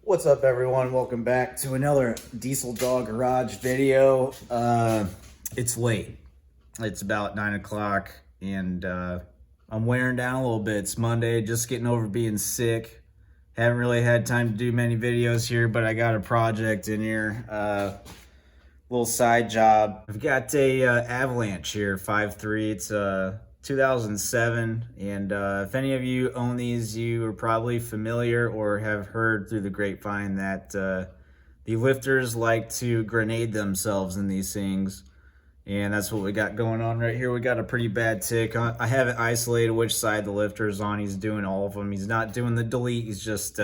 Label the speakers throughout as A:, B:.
A: What's up, everyone? Welcome back to another Diesel Dog Garage video. It's late. It's about 9 o'clock and I'm wearing down a little bit. It's Monday, just getting over being sick. Haven't really had time to do many videos here, but I got a project in here. Little side job. I've got a Avalanche here, 5.3. It's 2007, and if any of you own these, you are probably familiar or have heard through the grapevine that the lifters like to grenade themselves in these things, and that's what we got going on right here. We got a pretty bad tick. I haven't isolated which side the lifter is on. He's doing all of them. He's not doing the delete. He's just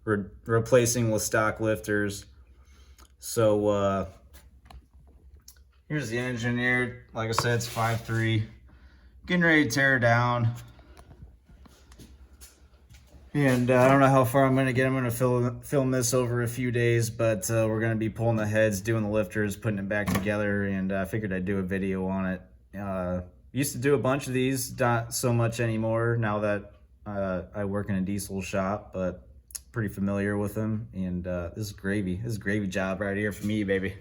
A: replacing with stock lifters. So here's the engine here. Like I said, it's 5.3. Getting ready to tear down, and I don't know how far I'm going to get. I'm going to film this over a few days, but we're going to be pulling the heads, doing the lifters, putting it back together, and I figured I'd do a video on it. Used to do a bunch of these, not so much anymore now that I work in a diesel shop, but pretty familiar with them, and this is gravy. This is a gravy job right here for me, baby.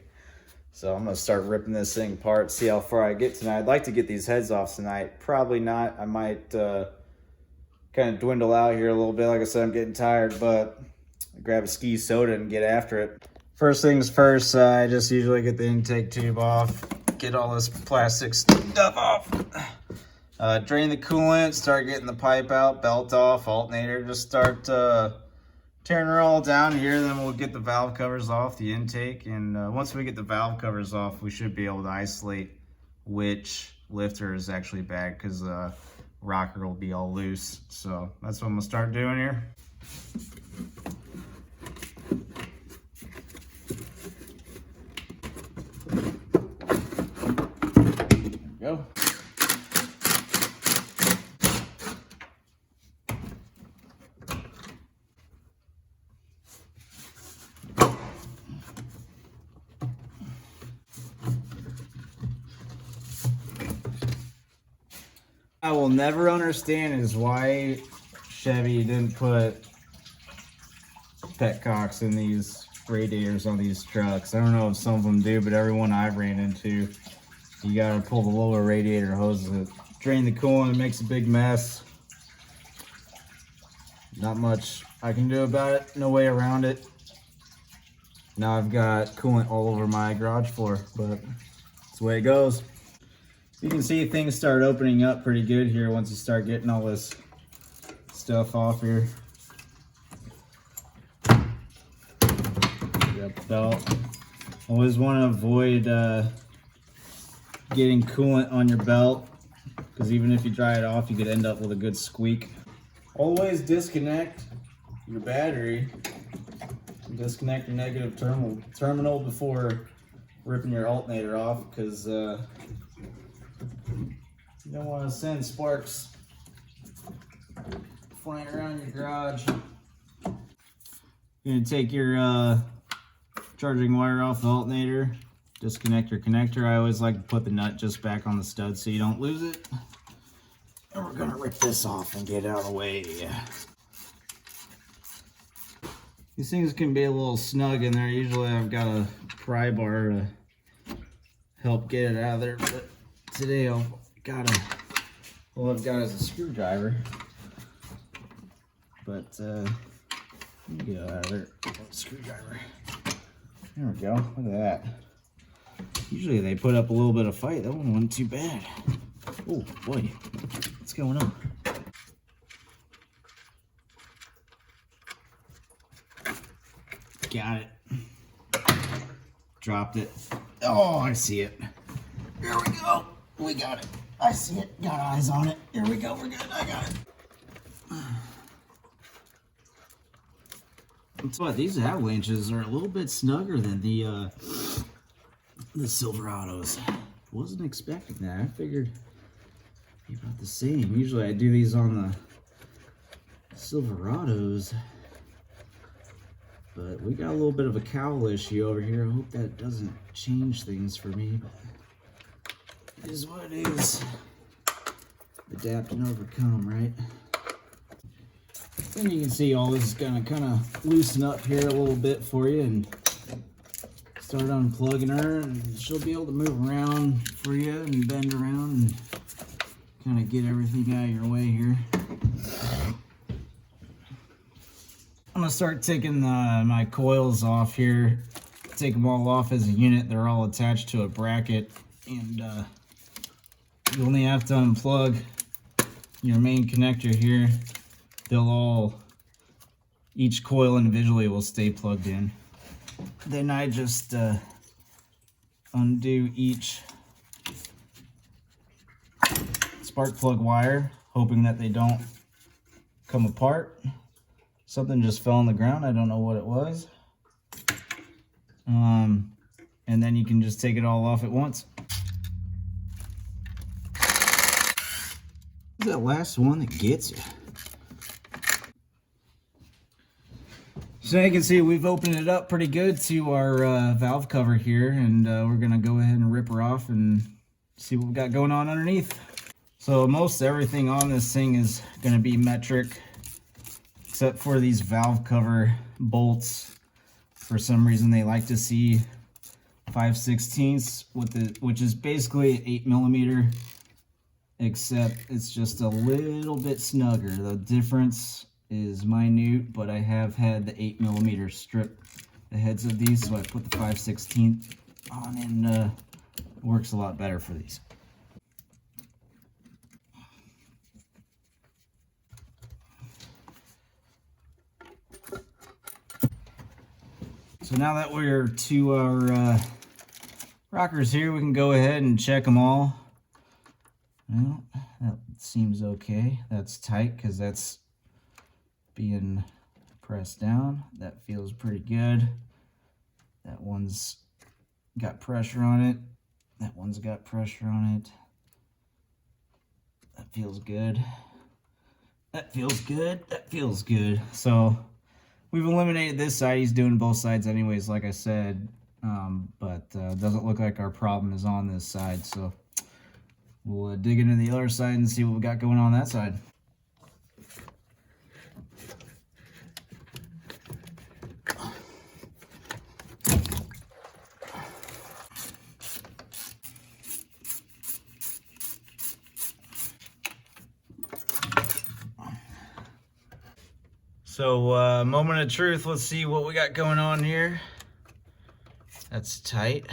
A: So I'm going to start ripping this thing apart, see how far I get tonight. I'd like to get these heads off tonight. Probably not. I might kind of dwindle out here a little bit. Like I said, I'm getting tired, but I grab a ski soda and get after it. First things first, I just usually get the intake tube off, get all this plastic stuff off. Drain the coolant, start getting the pipe out, belt off, alternator, just start tearing her all down here. Then we'll get the valve covers off the intake, and once we get the valve covers off, we should be able to isolate which lifter is actually bad, because rocker will be all loose. So that's what I'm gonna start doing here. There we go. I will never understand is why Chevy didn't put petcocks in these radiators on these trucks. I don't know if some of them do, but everyone I've ran into, you gotta pull the lower radiator hoses, drain the coolant. It makes a big mess. Not much I can do about it. No way around it. Now I've got coolant all over my garage floor, but that's the way it goes. You can see things start opening up pretty good here once you start getting all this stuff off here. Got the belt. Always want to avoid getting coolant on your belt, because even if you dry it off, you could end up with a good squeak. Always disconnect your battery. Disconnect your negative terminal before ripping your alternator off, because you don't want to send sparks flying around your garage. You're going to take your charging wire off the alternator, disconnect your connector. I always like to put the nut just back on the stud so you don't lose it. And we're going to rip this off and get it out of the way. These things can be a little snug in there. Usually I've got a pry bar to help get it out of there, but today all I've got is a screwdriver. But let me get it out of there. Screwdriver. There we go. Look at that. Usually they put up a little bit of fight. That one wasn't too bad. Oh boy, what's going on? Got it. Dropped it. Oh, I see it. Here we go. We got it. I see it. Got eyes on it. Here we go. We're good. I got it. That's what, these Avalanches are a little bit snugger than the Silverados. Wasn't expecting that. I figured it'd be about the same. Usually I do these on the Silverados, but we got a little bit of a cowl issue over here. I hope that doesn't change things for me, but it is what it is. Adapt and overcome, right? And you can see all this is gonna kind of loosen up here a little bit for you and start unplugging her, and she'll be able to move around for you and bend around and kind of get everything out of your way here. I'm gonna start taking my coils off here. Take them all off as a unit. They're all attached to a bracket, and you only have to unplug your main connector here. Each coil individually will stay plugged in. Then I just undo each spark plug wire, hoping that they don't come apart. Something just fell on the ground. I don't know what it was. And then you can just take it all off at once. It's that last one that gets you. So you can see we've opened it up pretty good to our valve cover here, and we're gonna go ahead and rip her off and see what we got going on underneath. So most everything on this thing is gonna be metric, except for these valve cover bolts. For some reason they like to see 5/16 which is basically 8mm, except it's just a little bit snugger. The difference is minute, but I have had the 8mm strip the heads of these, so I put the 5/16 on, and it works a lot better for these. So now that we're to our rockers here, we can go ahead and check them all. Well, that seems okay. That's tight because that's being pressed down. That feels pretty good. That one's got pressure on it. That one's got pressure on it. That feels good. That feels good. That feels good. So we've eliminated this side. He's doing both sides anyways, like I said, but it doesn't look like our problem is on this side. So we'll dig into the other side and see what we got going on that side. So, moment of truth, let's see what we got going on here. That's tight.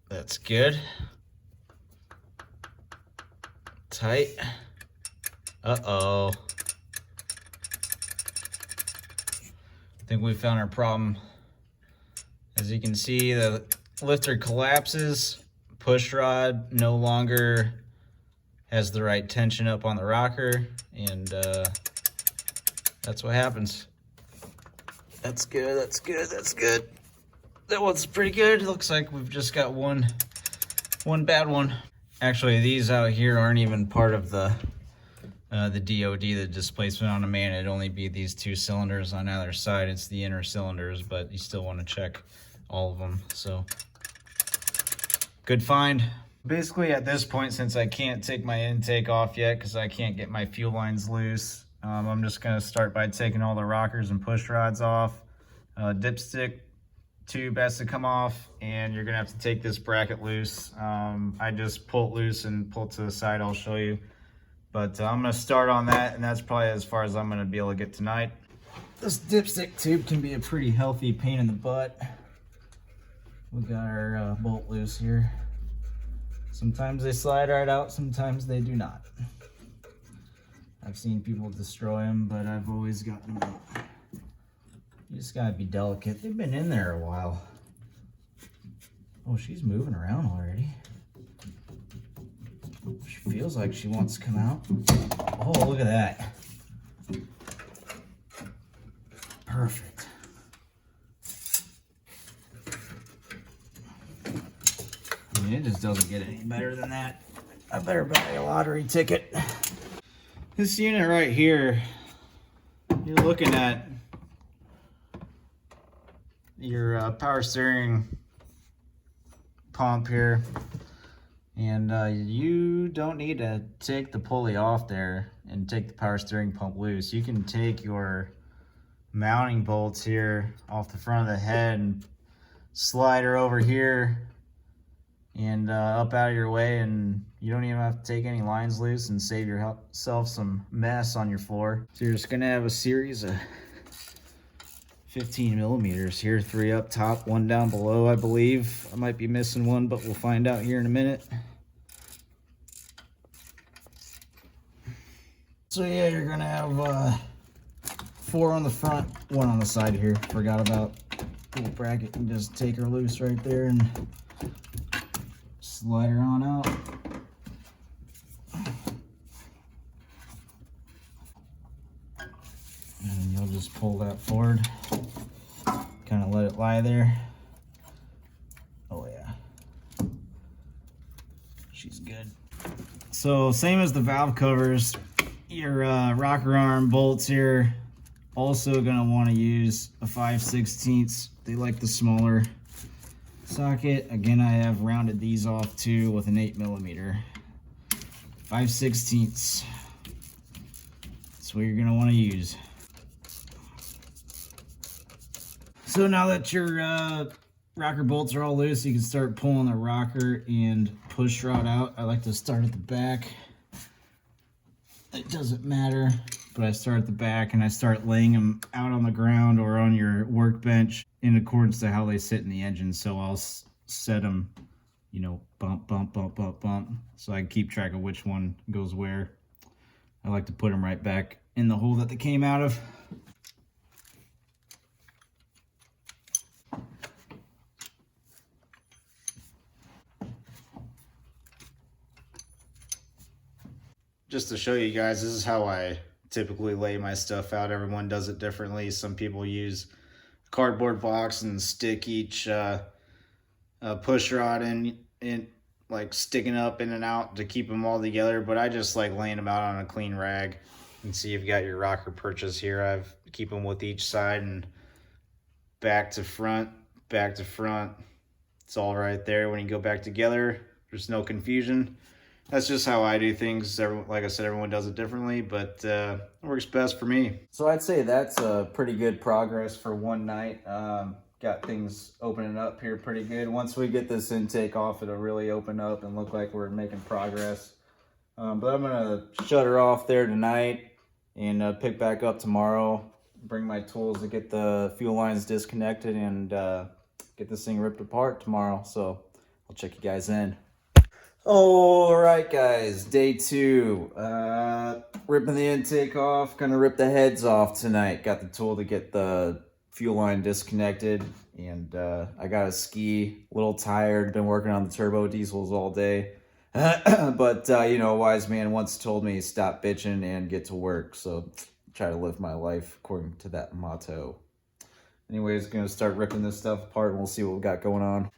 A: That's good. Tight. Uh-oh. I think we found our problem. As you can see, the lifter collapses. Push rod no longer has the right tension up on the rocker, and that's what happens. That's good, that's good, that's good. That one's pretty good. Looks like we've just got one bad one. Actually, these out here aren't even part of the DOD, the displacement on a man. It'd only be these two cylinders on either side. It's the inner cylinders, but you still want to check all of them. So, good find. Basically, at this point, since I can't take my intake off yet because I can't get my fuel lines loose, I'm just going to start by taking all the rockers and push rods off. Dipstick tube has to come off, and you're going to have to take this bracket loose. I just pull it loose and pull it to the side. I'll show you. But I'm going to start on that, and that's probably as far as I'm going to be able to get tonight. This dipstick tube can be a pretty healthy pain in the butt. We got our bolt loose here. Sometimes they slide right out, sometimes they do not. I've seen people destroy them, but I've always gotten them out. You just gotta be delicate. They've been in there a while. Oh, she's moving around already. She feels like she wants to come out. Oh, look at that. Perfect. I mean, it just doesn't get any better than that. I better buy a lottery ticket. This unit right here, you're looking at your power steering pump here. And you don't need to take the pulley off there and take the power steering pump loose. You can take your mounting bolts here off the front of the head and slide her over here and up out of your way, and you don't even have to take any lines loose and save yourself some mess on your floor. So you're just gonna have a series of 15 millimeters here, 3 up top, 1 down below, I believe. I might be missing one, but we'll find out here in a minute. So yeah, you're gonna have 4 on the front, 1 on the side here. Forgot about the little bracket. And just take her loose right there and slide her on out. And you'll just pull that forward, kind of let it lie there. Oh yeah, she's good. So same as the valve covers, your rocker arm bolts here, also gonna want to use a 5/16. They like the smaller socket. Again, I have rounded these off too with an 8mm. 5/16. That's what you're gonna want to use. So now that your rocker bolts are all loose, you can start pulling the rocker and push rod out. I like to start at the back. It doesn't matter, but I start at the back and I start laying them out on the ground or on your workbench in accordance to how they sit in the engine. So I'll set them, you know, bump, bump, bump, bump, bump, so I can keep track of which one goes where. I like to put them right back in the hole that they came out of. Just to show you guys, this is how I typically lay my stuff out. Everyone does it differently. Some people use a cardboard box and stick each push rod in, like sticking up in and out to keep them all together. But I just like laying them out on a clean rag. You can see you've got your rocker perches here. I've keep them with each side and back to front, back to front. It's all right there. When you go back together, there's no confusion. That's just how I do things. Like I said, everyone does it differently, but it works best for me. So I'd say that's a pretty good progress for one night. Got things opening up here pretty good. Once we get this intake off, it'll really open up and look like we're making progress. But I'm gonna shut her off there tonight and pick back up tomorrow. Bring my tools to get the fuel lines disconnected and get this thing ripped apart tomorrow. So I'll check you guys in. All right, guys, day 2. Ripping the intake off. Gonna rip the heads off tonight. Got the tool to get the fuel line disconnected, and I got a ski. A little tired. Been working on the turbo diesels all day. But you know, a wise man once told me, stop bitching and get to work. So try to live my life according to that motto. Anyways, gonna start ripping this stuff apart and we'll see what we got going on.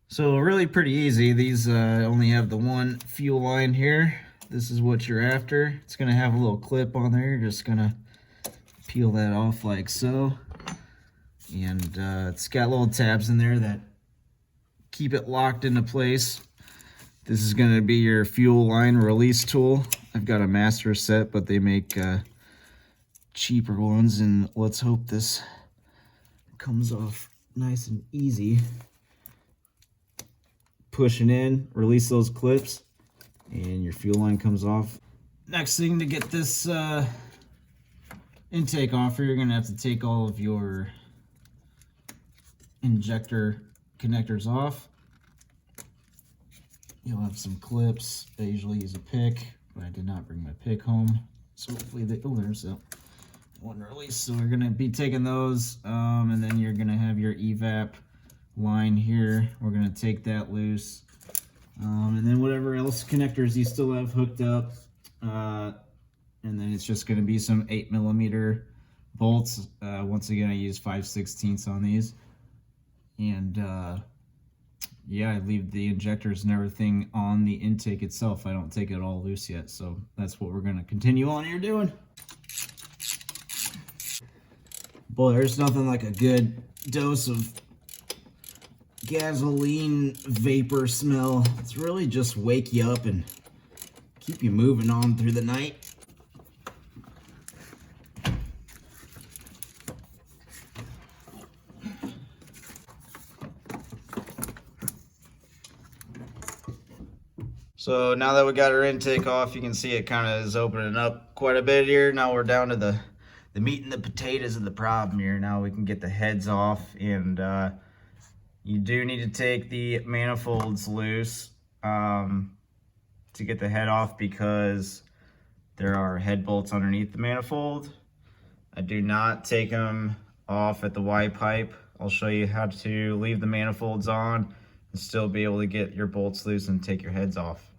A: So really pretty easy. These only have the one fuel line here. This is what you're after. It's gonna have a little clip on there. You're just gonna peel that off like so. And it's got little tabs in there that keep it locked into place. This is gonna be your fuel line release tool. I've got a master set, but they make cheaper ones, and let's hope this comes off nice and easy. Pushing in, release those clips, and your fuel line comes off. Next thing, to get this intake off here, you're gonna have to take all of your injector connectors off. You'll have some clips. I usually use a pick, but I did not bring my pick home. So hopefully there's that one release. So we're gonna be taking those, and then you're gonna have your evap line here. We're gonna take that loose, and then whatever else connectors you still have hooked up, and then it's just gonna be some 8mm bolts. Once again, I use 5/16 on these, and yeah, I leave the injectors and everything on the intake itself. I don't take it all loose yet, so that's what we're gonna continue on here doing. Boy, there's nothing like a good dose of gasoline vapor smell. It's really just wake you up and keep you moving on through the night. So now that we got our intake off, you can see it kind of is opening up quite a bit here. Now we're down to the meat and the potatoes of the problem here. Now we can get the heads off, and you do need to take the manifolds loose to get the head off, because there are head bolts underneath the manifold. I do not take them off at the Y pipe. I'll show you how to leave the manifolds on and still be able to get your bolts loose and take your heads off.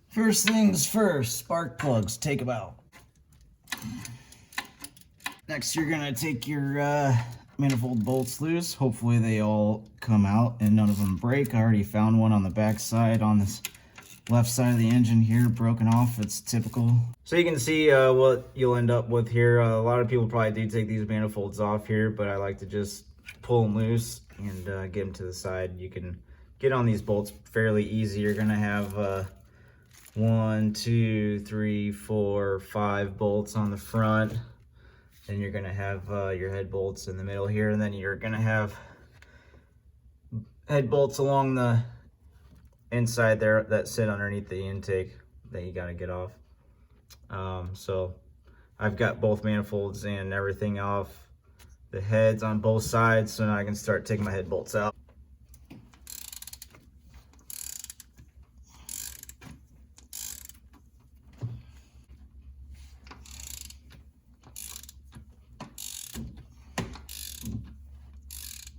A: First things first, spark plugs, take them out. Next, you're gonna take your manifold bolts loose. Hopefully they all come out and none of them break. I already found one on the back side on this left side of the engine here, broken off. It's typical. So you can see what you'll end up with here. A lot of people probably do take these manifolds off here, but I like to just pull them loose and get them to the side. You can get on these bolts fairly easy. You're gonna have 1, 2, 3, 4, 5 bolts on the front. Then you're gonna have your head bolts in the middle here, and then you're gonna have head bolts along the inside there that sit underneath the intake that you gotta get off. So I've got both manifolds and everything off the heads on both sides, so now I can start taking my head bolts out.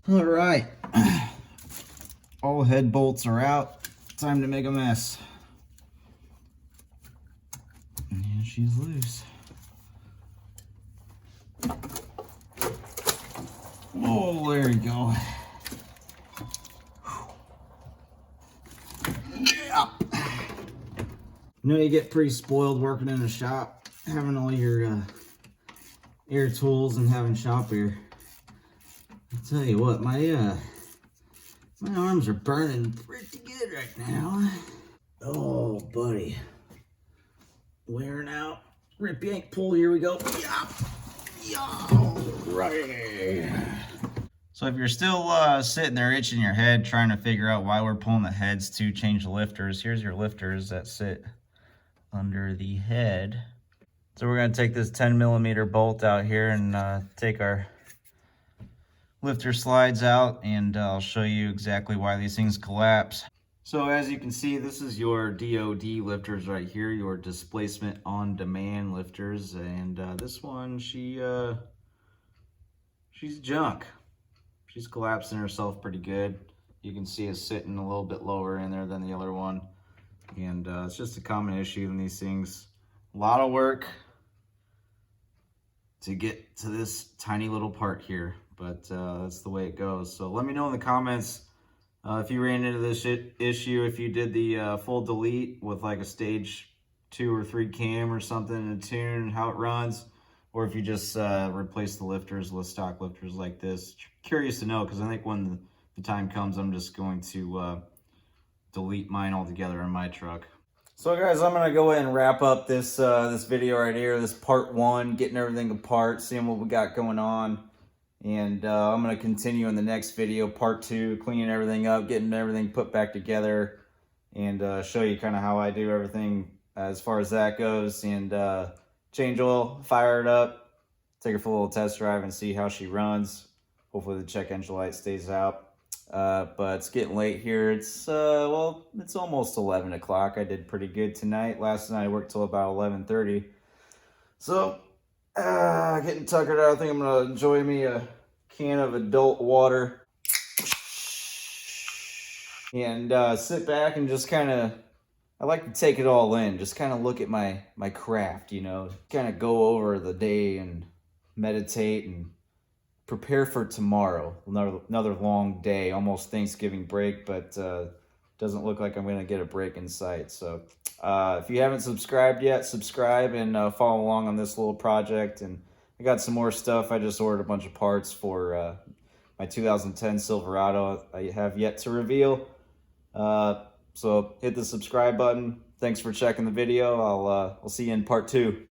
A: All right, all head bolts are out. Time to make a mess. And she's loose. Oh, there you go. Yeah. You know, you get pretty spoiled working in a shop, having all your air tools and having shop air. I'll tell you what, my arms are burning pretty good right now. Oh, buddy. Wearing out. Rip, yank, pull, here we go. Yeah. Right. So if you're still sitting there itching your head trying to figure out why we're pulling the heads to change the lifters, here's your lifters that sit under the head. So we're going to take this 10mm bolt out here and take our lifter slides out, and I'll show you exactly why these things collapse. So as you can see, this is your DOD lifters right here, your displacement on demand lifters, and this one, she's junk. She's collapsing herself pretty good. You can see it's sitting a little bit lower in there than the other one, and it's just a common issue in these things. A lot of work to get to this tiny little part here, but that's the way it goes. So let me know in the comments if you ran into this issue, if you did the full delete with like a stage 2 or 3 cam or something and tune how it runs, or if you just replace the lifters with stock lifters like this. Curious to know, because I think when the time comes, I'm just going to delete mine altogether in my truck. So guys, I'm gonna go ahead and wrap up this this video right here, this part 1, getting everything apart, seeing what we got going on. And I'm going to continue in the next video, part 2, cleaning everything up, getting everything put back together, and show you kind of how I do everything as far as that goes. And change oil, fire it up, take her for a little test drive and see how she runs. Hopefully the check engine light stays out. But it's getting late here. It's, well, it's almost 11 o'clock. I did pretty good tonight. Last night I worked till about 11:30. So, getting tuckered out. I think I'm gonna enjoy me a can of adult water and sit back and just kind of, I like to take it all in, just kind of look at my craft, you know, kind of go over the day and meditate and prepare for tomorrow. Another long day, almost Thanksgiving break, but doesn't look like I'm gonna get a break in sight. So if you haven't subscribed yet, subscribe and follow along on this little project. And I got some more stuff. I just ordered a bunch of parts for my 2010 Silverado I have yet to reveal. So hit the subscribe button. Thanks for checking the video. I'll see you in part 2.